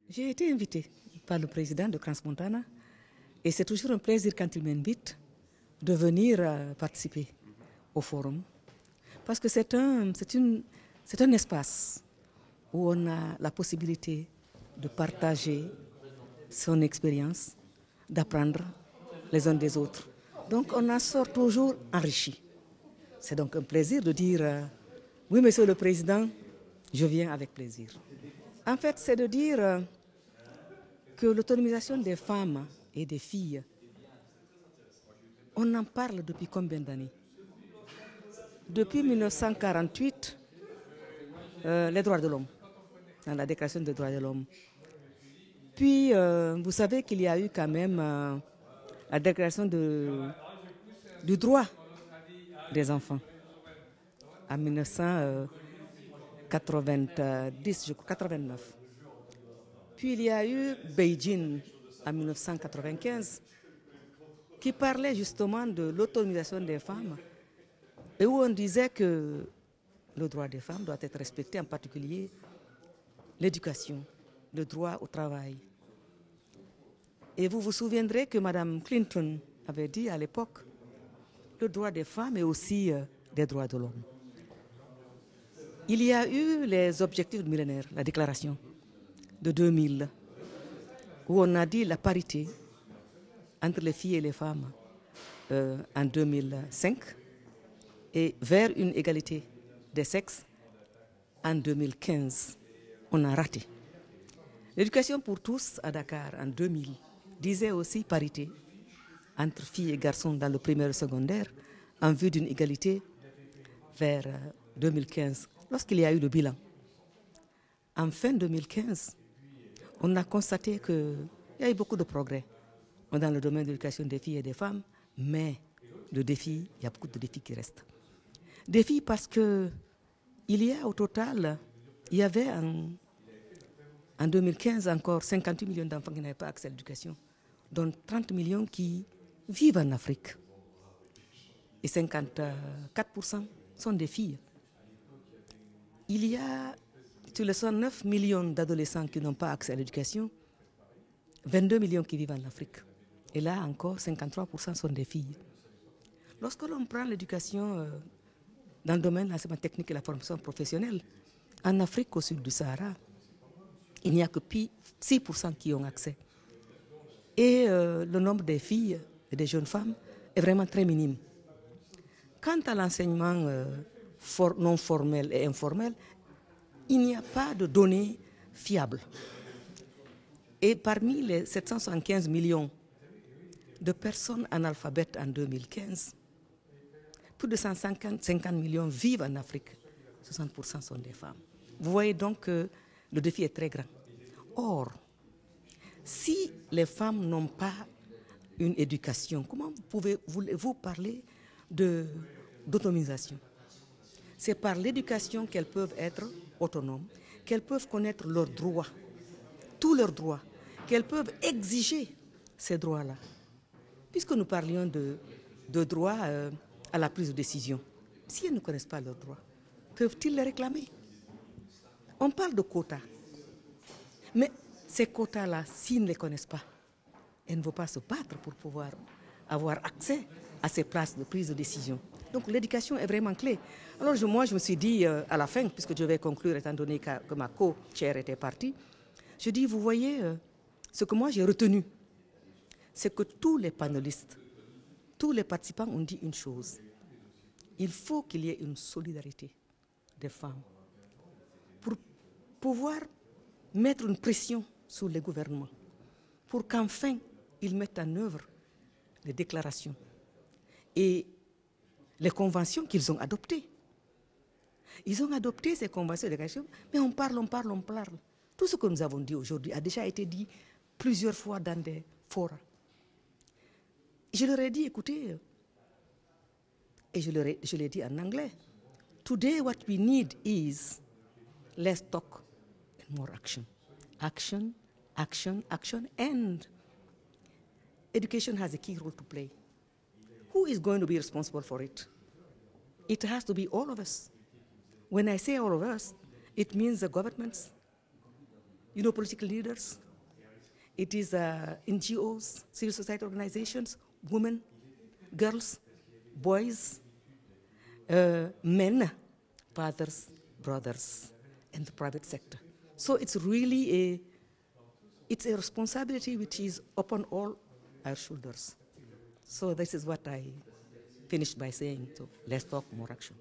J'ai été invitée par le président de Crans-Montana et c'est toujours un plaisir quand il m'invite de venir participer au forum parce que c'est un espace où on a la possibilité de partager son expérience, d'apprendre les uns des autres. Donc on en sort toujours enrichi. C'est donc un plaisir de dire oui, monsieur le président, je viens avec plaisir. En fait, c'est de dire que l'autonomisation des femmes et des filles, on en parle depuis combien d'années? Depuis 1948, les droits de l'homme, dans la Déclaration des droits de l'homme. Puis, vous savez qu'il y a eu quand même la déclaration du droit des enfants en 1990, je crois, 89. Puis il y a eu Beijing en 1995 qui parlait justement de l'autonomisation des femmes et où on disait que le droit des femmes doit être respecté, en particulier l'éducation, le droit au travail. Et vous vous souviendrez que Mme Clinton avait dit à l'époque le droit des femmes et aussi des droits de l'homme. Il y a eu les objectifs du millénaire, la déclaration de 2000, où on a dit la parité entre les filles et les femmes en 2005 et vers une égalité des sexes en 2015. On a raté. L'éducation pour tous à Dakar en 2000 disait aussi parité entre filles et garçons dans le primaire et le secondaire en vue d'une égalité vers 2015, lorsqu'il y a eu le bilan. En fin 2015, on a constaté qu'il y a eu beaucoup de progrès dans le domaine de l'éducation des filles et des femmes, mais il y a beaucoup de défis qui restent. Défis parce que il y a au total, il y avait en 2015 encore 58 millions d'enfants qui n'avaient pas accès à l'éducation, dont 30 millions qui vivent en Afrique. Et 54% sont des filles. Il y a sur les 109 millions d'adolescents qui n'ont pas accès à l'éducation, 22 millions qui vivent en Afrique. Et là encore, 53% sont des filles. Lorsque l'on prend l'éducation dans le domaine de l'enseignement technique et la formation professionnelle, en Afrique au sud du Sahara, il n'y a que 6% qui ont accès. Et le nombre des filles et des jeunes femmes est vraiment très minime. Quant à l'enseignement non formel et informel, il n'y a pas de données fiables. Et parmi les 775 millions de personnes analphabètes en 2015, plus de 150 millions vivent en Afrique. 60% sont des femmes. Vous voyez donc que le défi est très grand. Or, si les femmes n'ont pas une éducation, comment voulez-vous parler d'autonomisation? C'est par l'éducation qu'elles peuvent être autonomes, qu'elles peuvent connaître leurs droits, tous leurs droits, qu'elles peuvent exiger ces droits-là. Puisque nous parlions de droits à la prise de décision, si elles ne connaissent pas leurs droits, peuvent-ils les réclamer? On parle de quotas, mais ces quotas-là, s'ils ne les connaissent pas, elles ne vont pas se battre pour pouvoir avoir accès à ces places de prise de décision. Donc l'éducation est vraiment clé. Alors moi, je me suis dit à la fin, puisque je vais conclure étant donné que ma co-chair était partie, je dis, vous voyez, ce que moi j'ai retenu, c'est que tous les panélistes, tous les participants ont dit une chose. Il faut qu'il y ait une solidarité des femmes pour pouvoir mettre une pression sur les gouvernements, pour qu'enfin ils mettent en œuvre les déclarations et les conventions qu'ils ont adoptées. Ils ont adopté ces conventions et déclarations, mais on parle. Tout ce que nous avons dit aujourd'hui a déjà été dit plusieurs fois dans des forums. Je leur ai dit, écoutez, et je l'ai dit en anglais, today what we need is less talk and more action. Action, action, action, and education has a key role to play. Who is going to be responsible for it? It has to be all of us. When I say all of us, it means the governments, political leaders. It is NGOs, civil society organizations, women, girls, boys, men, fathers, brothers, and the private sector. So it's really it's a responsibility which is upon all our shoulders. So this is what I finished by saying. So let's talk more action.